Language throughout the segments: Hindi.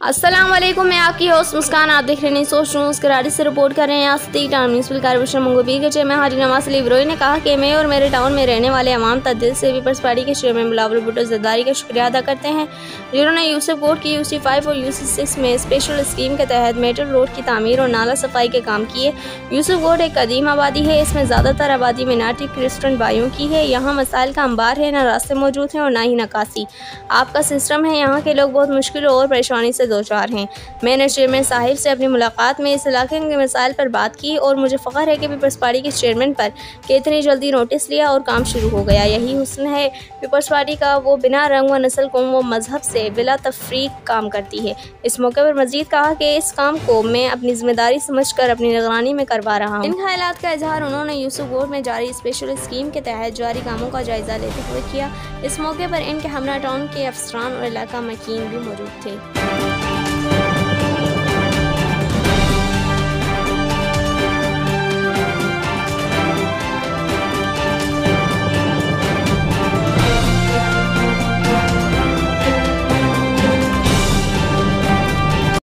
अस्सलाम वालेकुम, मैं आपकी होस्ट मुस्कान। आप देख रहे हैं सोच न्यूज़ कराची से रिपोर्ट कर रहे हैं। आस्ती टाउन म्यूनसिपल कॉर्पोरेशन मंगोबी के चेयरमैन हाजी नवाज अली विरोई ने कहा कि मैं और मेरे टाउन में रहने वाले अवाम दिल से पीपल्स पार्टी के चेयरमैन बिलावल भुट्टो ज़रदारी का शुक्रिया अदा करते हैं, जिन्होंने यूसुफ कोट की UC 5 और UC 6 में स्पेशल स्कीम के तहत मेटल रोड की तामीर और नाला सफाई के काम किए। यूसुफ कोट एक कदीम आबादी है, इसमें ज़्यादातर आबादी मिनाटी क्रिश्चियन भाइयों की है। यहाँ मसाइल का अंबार है, न रास्ते मौजूद हैं और ना ही नकासी आपका सिस्टम है। यहाँ के लोग बहुत मुश्किल और परेशानी से दो चार हैं। मैंने चेयरमैन साहिब से अपनी मुलाकात में इस इलाके के मसाइल पर बात की और मुझे फ़ख्र है कि पीपल्स पार्टी के चेयरमैन पर कि इतनी जल्दी नोटिस लिया और काम शुरू हो गया। यही हुस्न है पीपल्स पार्टी का, वो बिना रंग व नस्ल कौम व मजहब से बिला तफरीक काम करती है। इस मौके पर मजीद कहा कि इस काम को मैं अपनी जिम्मेदारी समझकर अपनी निगरानी में करवा रहा हूँ। इन ख्यालात का इजहार उन्होंने यूसुफ कोट में जारी स्पेशल स्कीम के तहत जारी कामों का जायजा लेते हुए किया। इस मौके पर इनके हमरा टाउन के अफसरान और इलाका मकीन भी मौजूद थे।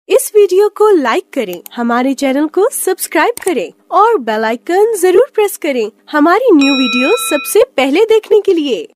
इस वीडियो को लाइक करें, हमारे चैनल को सब्सक्राइब करें और बेल आइकन जरूर प्रेस करें हमारी न्यू वीडियो सबसे पहले देखने के लिए।